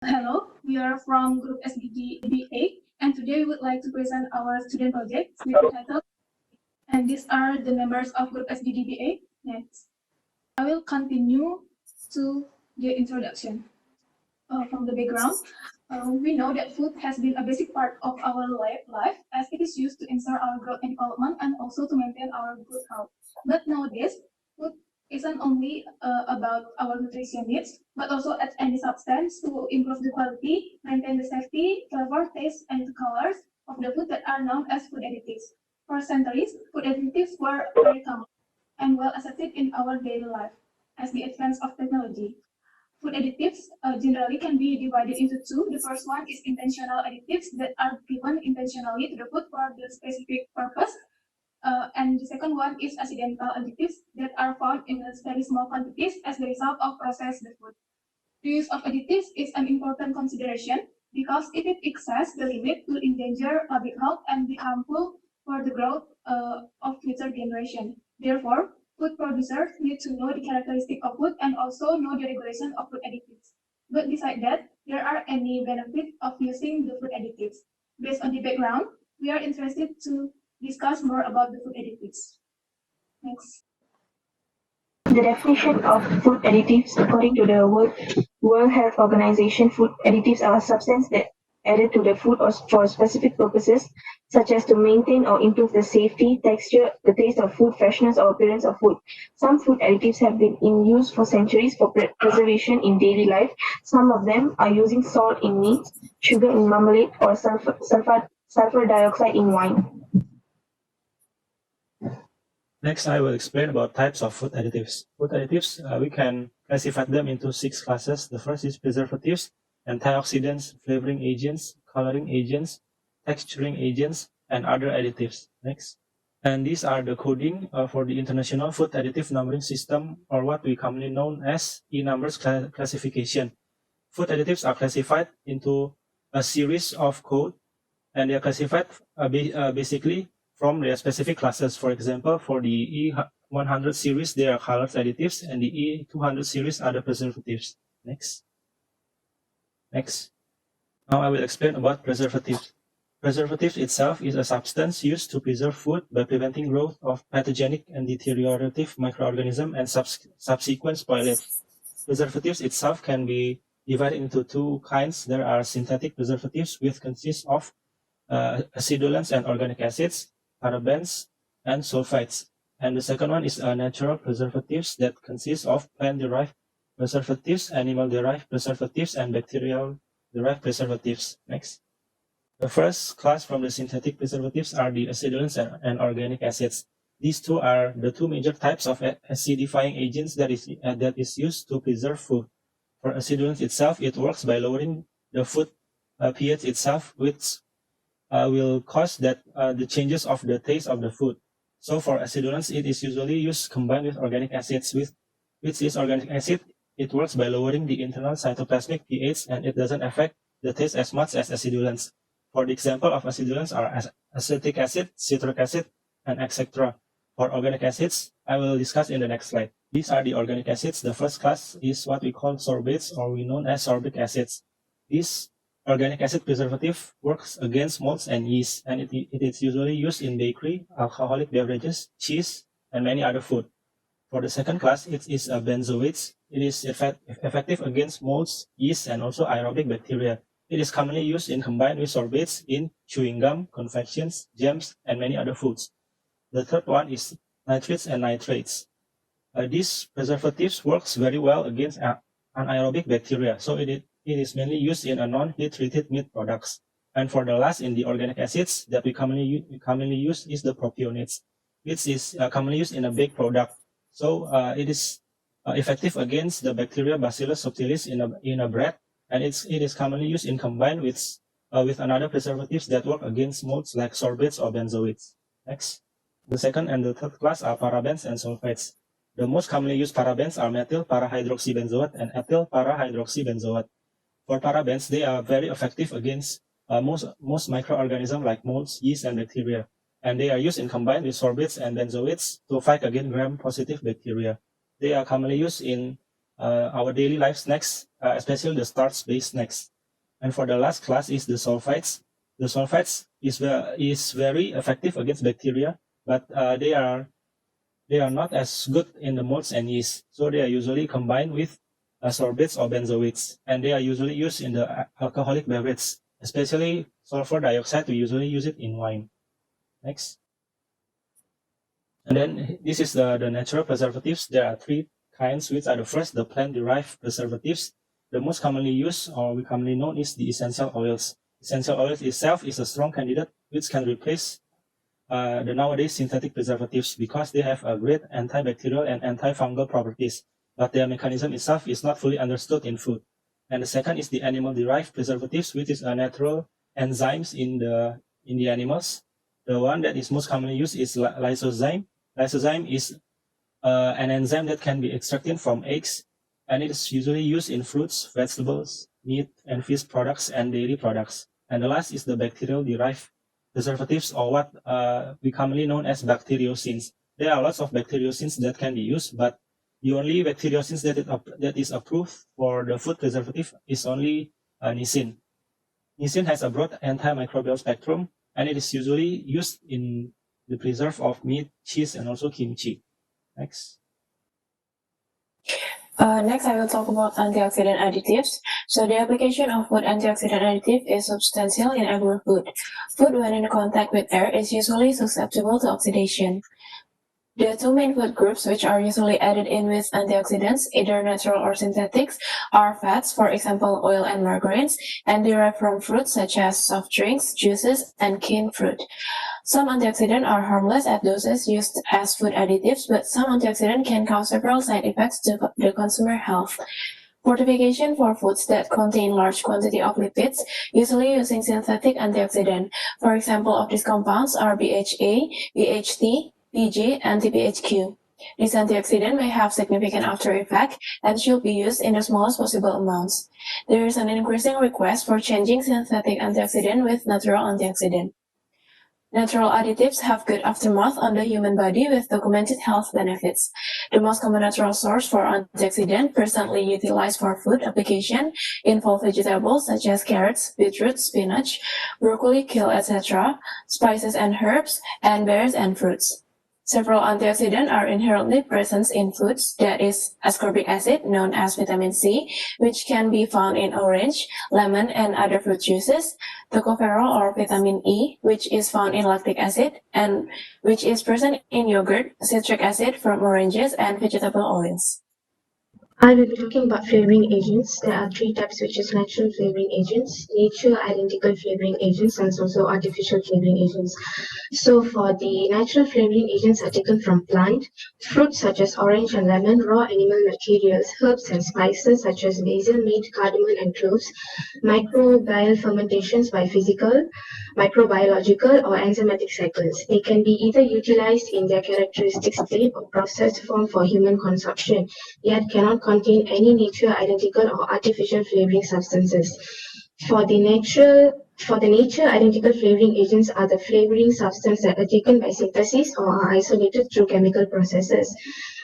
Hello, we are from Group SGD and today we would like to present our student project with the title, and these are the members of Group SGD. Next, I will continue to the introduction. From the background, we know that food has been a basic part of our life as it is used to ensure our growth and development and also to maintain our good health. But nowadays, food isn't only about our nutrition needs, but also adds any substance to improve the quality, maintain the safety, flavor, taste, and the colors of the food that are known as food additives. For centuries, food additives were very common and well accepted in our daily life as the advance of technology. Food additives generally can be divided into two. The first one is intentional additives that are given intentionally to the food for the specific purpose. And the second one is accidental additives that are found in very small quantities as the result of processed food. The use of additives is an important consideration because if it exceeds the limit, will endanger public health and be harmful for the growth of future generations. Therefore, food producers need to know the characteristic of food and also know the regulation of food additives. But besides that, there are any benefits of using the food additives. Based on the background, we are interested to discuss more about the food additives. Next. The definition of food additives, according to the World Health Organization, food additives are substances that added to the food or for specific purposes, such as to maintain or improve the safety, texture, the taste of food, freshness, or appearance of food. Some food additives have been in use for centuries for preservation in daily life. Some of them are using salt in meat, sugar in marmalade, or sulfur dioxide in wine. Next, I will explain about types of food additives. Food additives, we can classify them into 6 classes. The first is preservatives, antioxidants, flavoring agents, coloring agents, texturing agents, and other additives. Next. And these are the coding for the International Food Additive Numbering System, or what we commonly known as E-numbers classification. Food additives are classified into a series of code, and they are classified basically from their specific classes. For example, for the E100 series, they are color additives, and the E200 series are the preservatives. Next. Now I will explain about preservatives. Preservative itself is a substance used to preserve food by preventing growth of pathogenic and deteriorative microorganisms and subsequent spoilage. Preservatives itself can be divided into 2 kinds. There are synthetic preservatives, which consist of acidulants and organic acids, parabens, and sulfites. And the second one is natural preservatives that consist of plant-derived preservatives, animal-derived preservatives, and bacterial-derived preservatives. Next. The first class from the synthetic preservatives are the acidulants and organic acids. These two are the 2 major types of acidifying agents that is used to preserve food. For acidulants itself, it works by lowering the food pH itself, which will cause that the changes of the taste of the food. So for acidulants, it is usually used combined with organic acids. Which is organic acid, it works by lowering the internal cytoplasmic pH, and it doesn't affect the taste as much as acidulants. For the example of acidulants are acetic acid, citric acid, and etc. For organic acids, I will discuss in the next slide. These are the organic acids. The first class is what we call sorbates, or we known as sorbic acids. This organic acid preservative works against molds and yeast, and it is usually used in bakery, alcoholic beverages, cheese, and many other food. For the second class, it is benzoates. It is effective against molds, yeast, and also aerobic bacteria. It is commonly used in combined with sorbates in chewing gum, confections, jams, and many other foods. The third one is nitrates and nitrates. These preservatives works very well against anaerobic bacteria, so it is mainly used in a non-heat treated meat products. And for the last, in the organic acids that we commonly use is the propionates, which is commonly used in a baked product. So it is effective against the bacteria Bacillus subtilis in a bread, and it is commonly used in combined with another preservatives that work against molds like sorbates or benzoates. Next. The second and the third class are parabens and sulfites. The most commonly used parabens are methyl parahydroxybenzoate and ethyl parahydroxybenzoate. For parabens, they are very effective against most microorganisms like molds, yeast, and bacteria. And they are used in combined with sorbates and benzoates to fight against gram-positive bacteria. They are commonly used in our daily life snacks, especially the starch-based snacks. And for the last class is the sulfites. The sulfites is very effective against bacteria, but they are not as good in the molds and yeast. So they are usually combined with sorbates or benzoates, and they are usually used in the alcoholic beverage, especially sulfur dioxide. We usually use it in wine. Next. And then this is the natural preservatives. There are three kinds, which are the first, the plant-derived preservatives. The most commonly used or we commonly known is the essential oils. Essential oils itself is a strong candidate which can replace the nowadays synthetic preservatives because they have a great antibacterial and antifungal properties, but their mechanism itself is not fully understood in food. And the second is the animal-derived preservatives, which is a natural enzymes in the animals. The one that is most commonly used is lysozyme. Lysozyme is an enzyme that can be extracted from eggs, and it is usually used in fruits, vegetables, meat, and fish products, and dairy products. And the last is the bacterial-derived preservatives, or what we commonly known as bacteriocins. There are lots of bacteriocins that can be used, but the only bacteriocins that is approved for the food preservative is only nisin. Nisin has a broad antimicrobial spectrum, and it is usually used in the preserve of meat, cheese, and also kimchi. Next. Next, I will talk about antioxidant additives. So the application of food antioxidant additive is substantial in agri-food. Food when in contact with air is usually susceptible to oxidation. The two main food groups which are usually added in with antioxidants, either natural or synthetics, are fats, for example oil and margarines, and derived from fruits such as soft drinks, juices, and canned fruit. Some antioxidants are harmless at doses used as food additives, but some antioxidants can cause several side effects to the consumer health. Fortification for foods that contain large quantity of lipids, usually using synthetic antioxidant. For example of these compounds are BHA, BHT, PG, and TBHQ. This antioxidant may have significant after effect and should be used in the smallest possible amounts. There is an increasing request for changing synthetic antioxidant with natural antioxidant. Natural additives have good aftermath on the human body with documented health benefits. The most common natural source for antioxidant presently utilized for food application involve vegetables such as carrots, beetroot, spinach, broccoli, kale, etc., spices and herbs, and berries and fruits. Several antioxidants are inherently present in foods, that is, ascorbic acid, known as vitamin C, which can be found in orange, lemon, and other fruit juices, tocopherol or vitamin E, which is found in lactic acid, and which is present in yogurt, citric acid from oranges, and vegetable oils. I will be talking about flavoring agents. There are three types, which is natural flavoring agents, nature identical flavoring agents, and also artificial flavoring agents. So for the natural flavoring agents are taken from plant, fruits such as orange and lemon, raw animal materials, herbs and spices such as basil, meat, cardamom, and cloves, microbial fermentations by physical, microbiological, or enzymatic cycles. They can be either utilized in their characteristic state or processed form for human consumption, yet cannot contain any nature identical or artificial flavoring substances. For the nature identical flavoring agents are the flavoring substances that are taken by synthesis or are isolated through chemical processes.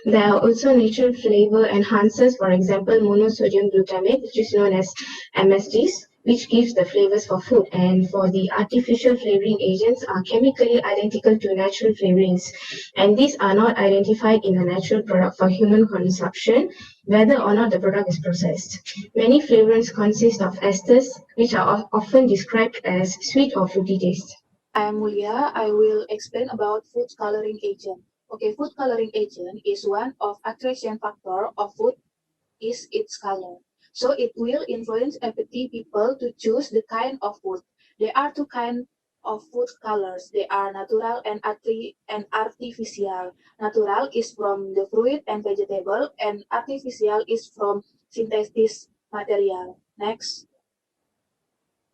There are also natural flavor enhancers, for example, monosodium glutamate, which is known as MSGs, which gives the flavors for food. And for the artificial flavoring agents are chemically identical to natural flavorings, and these are not identified in a natural product for human consumption, whether or not the product is processed. Many flavorants consist of esters, which are often described as sweet or fruity taste. I am Mulia. I will explain about food coloring agent. Okay, food coloring agent is one of attraction factor of food is its color. So it will influence appetite people to choose the kind of food. There are two kinds of food colors. They are natural and artificial. Natural is from the fruit and vegetable, and artificial is from synthetic material. Next.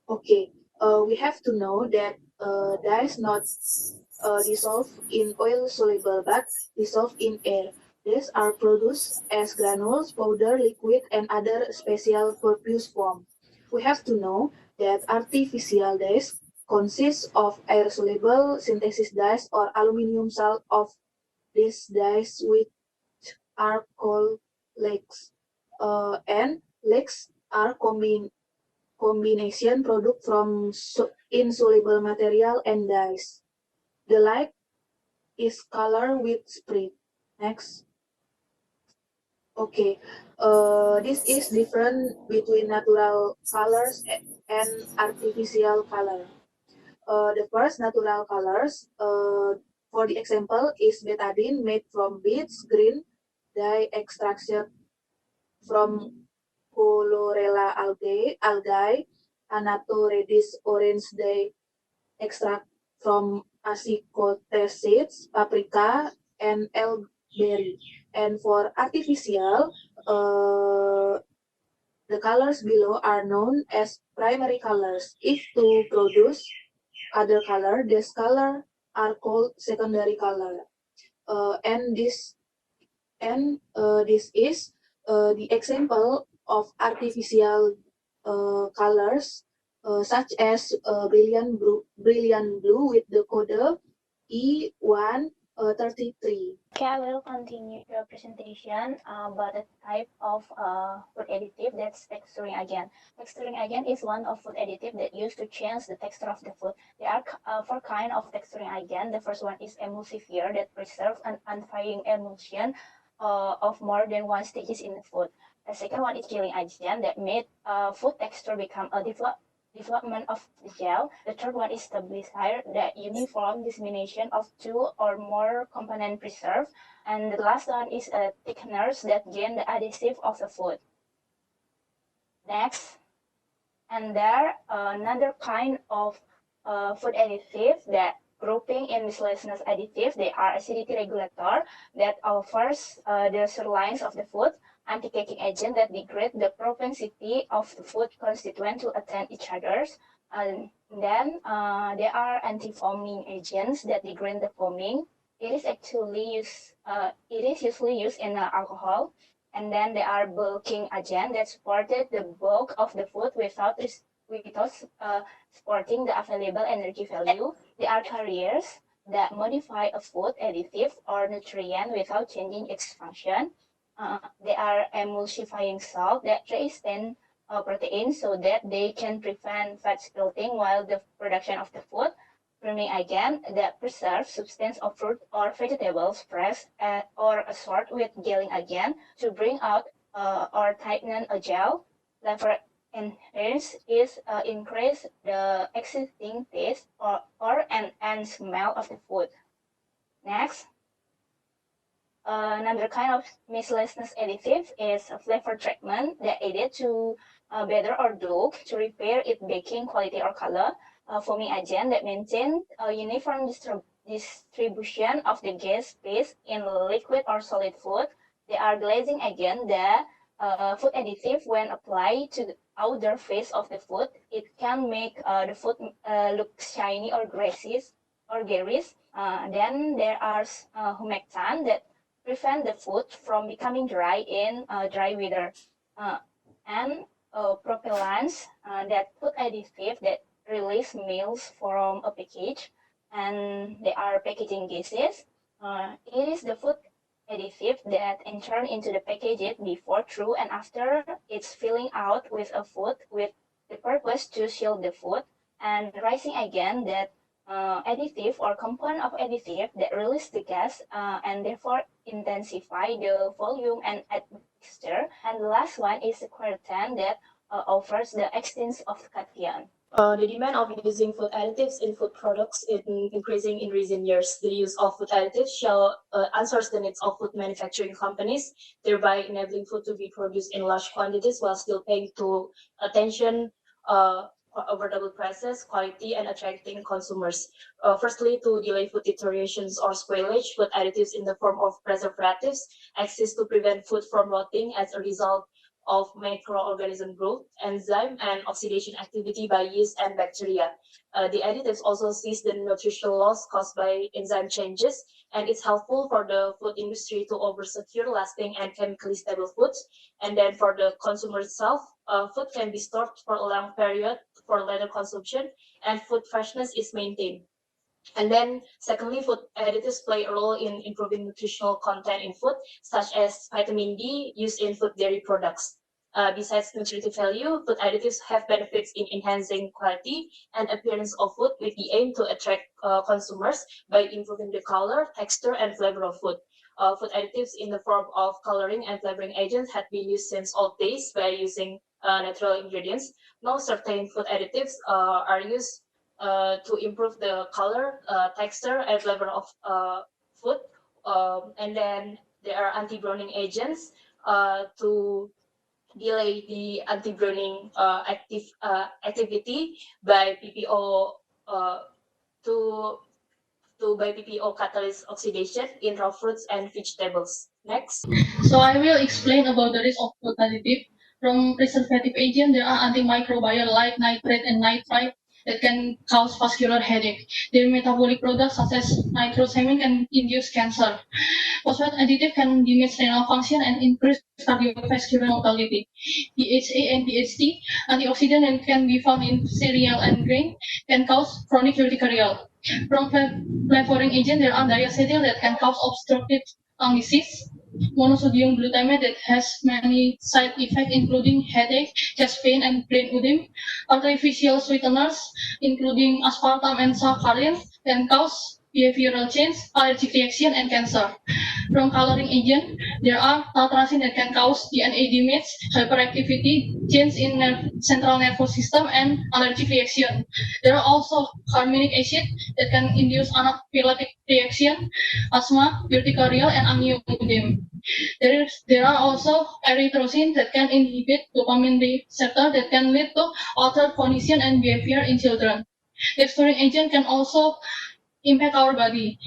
Okay, we have to know that dyes not dissolve in oil soluble but dissolve in air. These are produced as granules, powder, liquid, and other special purpose form. We have to know that artificial dyes consist of air soluble synthesis dyes or aluminum salt of these dyes which are called lakes. and legs are combination product from insoluble material and dyes. The light is color with spread. Next. Okay, this is different between natural colors and artificial color. The first natural colors, for the example, is betadine made from beets green dye extraction from Chlorella algae, Anato reddish orange dye extract from Acicotes seeds, paprika, and elberry. And for artificial, the colors below are known as primary colors. If to produce other color, this color are called secondary color. And this is the example of artificial colors, such as brilliant blue with the code E133. Okay, I will continue the presentation about the type of food additive, that's texturing agent. Texturing agent is one of food additive that used to change the texture of the food. There are four kinds of texturing agent. The first one is emulsifier that preserves an unfailing emulsion of more than one stages in the food. The second one is gelling agent that made food texture become a development of the gel. The third one is stabilizer, the uniform dissemination of two or more component preserve. And the last one is a thickeners that gain the adhesive of the food. Next, and there another kind of food additive that grouping in miscellaneous additive. They are acidity regulator that offers the surlines of the food, anti-caking agent that degrade the propensity of the food constituent to attend each other's. And then there are anti-foaming agents that degrade the foaming. It is usually used in alcohol. And then there are bulking agent that supported the bulk of the food without supporting the available energy value. There are carriers that modify a food additive or nutrient without changing its function. They are emulsifying salt that resist protein so that they can prevent fat spilling while the production of the food. Pruning agent that preserves substance of fruit or vegetables fresh or assorted with gelling agent to bring out or tighten a gel. Flavor enhance is increase the existing taste or and smell of the food. Next. Another kind of miscellaneous additive is a flavor treatment that added to better or dull to repair its baking quality or color. Foaming agent that maintain a uniform distribution of the gas phase in liquid or solid food. They are glazing agent, the food additive when applied to the outer face of the food. It can make the food look shiny or garish. Then there are humectant that prevent the food from becoming dry in dry weather. And propellants that food additive that release meals from a package, and they are packaging gases. It is the food additive that enter into the package before, through, and after it's filling out with a food with the purpose to shield the food. And rising again that additive or component of additive that release the gas and therefore intensify the volume and texture. And the last one is the quercetin that offers the extent of cation. The demand of using food additives in food products is increasing in recent years. The use of food additives shall answers the needs of food manufacturing companies, thereby enabling food to be produced in large quantities while still paying attention affordable prices, quality, and attracting consumers. Firstly, to delay food deteriorations or spoilage, food additives in the form of preservatives exist to prevent food from rotting as a result of microorganism growth, enzyme, and oxidation activity by yeast and bacteria. The additives also cease the nutritional loss caused by enzyme changes, and it's helpful for the food industry to over-secure lasting and chemically stable foods. And then for the consumer itself, food can be stored for a long period for later consumption, and food freshness is maintained. And then secondly, food additives play a role in improving nutritional content in food, such as vitamin D used in food dairy products. Besides nutritive value, food additives have benefits in enhancing quality and appearance of food with the aim to attract consumers by improving the color, texture, and flavor of food. Food additives in the form of coloring and flavoring agents had been used since old days by using natural ingredients. Now certain food additives are used to improve the color, texture, and flavor of food. And then there are anti-browning agents to delay the anti-browning activity by PPO to by PPO catalyst oxidation in raw fruits and vegetables. Next. So I will explain about the risk of food additive. From preservative agent, there are antimicrobial like nitrate and nitrite that can cause vascular headache. Their metabolic products such as nitrosamine can induce cancer. Phosphate additive can damage renal function and increase cardiovascular mortality. DHA and DHT, antioxidant that can be found in cereal and grain, can cause chronic urticaria. From flavoring agent, there are diacetyl that can cause obstructive lung disease. Monosodium glutamate that has many side effects including headache, chest pain, and brain edema. Artificial sweeteners including aspartame and saccharin can cause behavioral change, allergic reaction, and cancer. From coloring agent, there are tartrazine that can cause DNA damage, hyperactivity, change in central nervous system, and allergic reaction. There are also carminic acid that can induce anaphylactic reaction, asthma, urticaria, and angioedema. There are also erythrocin that can inhibit dopamine receptor that can lead to altered cognition and behavior in children. Texturing agent can also impact our body.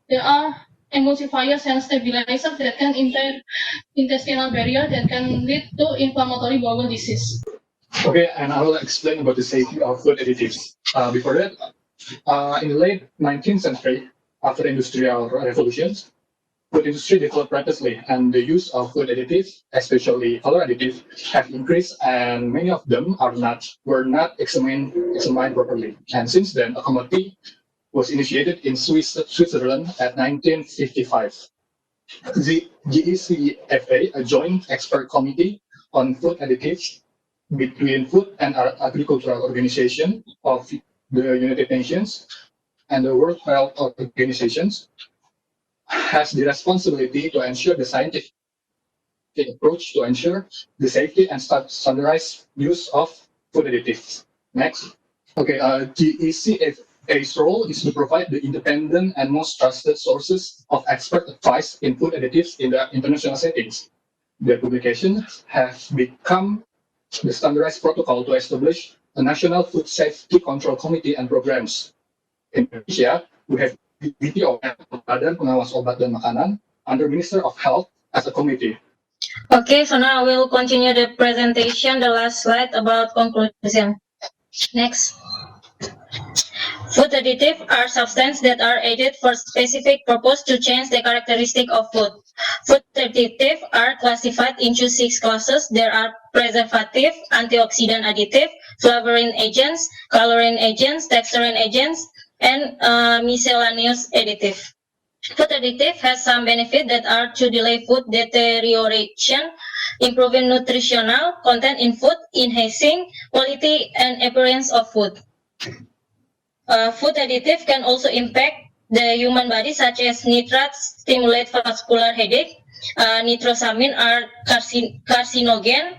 There are emulsifiers and stabilizers that can impair intestinal barrier that can lead to inflammatory bowel disease. Okay, and I will explain about the safety of food additives. Before that, in the late 19th century, after industrial revolutions, food industry developed rapidly, and the use of food additives, especially color additives, have increased, and many of them were not examined properly. And since then, a committee was initiated in Switzerland at 1955. The GECFA, a joint expert committee on food additives between Food and Agricultural Organization of the United Nations and the World Health Organizations, has the responsibility to ensure the scientific approach to ensure the safety and standardized use of food additives. Next. Okay, GECFA's role is to provide the independent and most trusted sources of expert advice in food additives in the international settings. Their publications have become the standardized protocol to establish a national food safety control committee and programs. In Indonesia, we have BPOM, Badan Pengawas Obat dan Makanan, under Minister of Health as a committee. Okay, so now I will continue the presentation, the last slide about conclusion. Next. Food additives are substances that are added for specific purpose to change the characteristic of food. Food additives are classified into 6 classes. There are preservative, antioxidant additive, flavoring agents, coloring agents, texturing agents, and miscellaneous additive. Food additive has some benefits that are to delay food deterioration, improving nutritional content in food, enhancing quality and appearance of food. Food additive can also impact the human body, such as nitrates stimulate vascular headache, nitrosamine are carcinogen,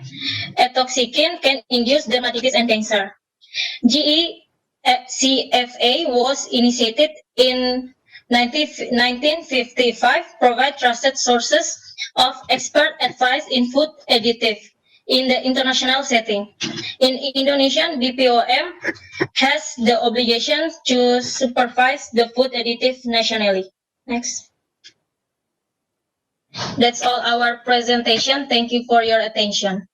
etoxicin can induce dermatitis and cancer. GECFA was initiated in 1955, provide trusted sources of expert advice in food additive in the international setting. In Indonesia, BPOM has the obligation to supervise the food additive nationally. Next. That's all our presentation. Thank you for your attention.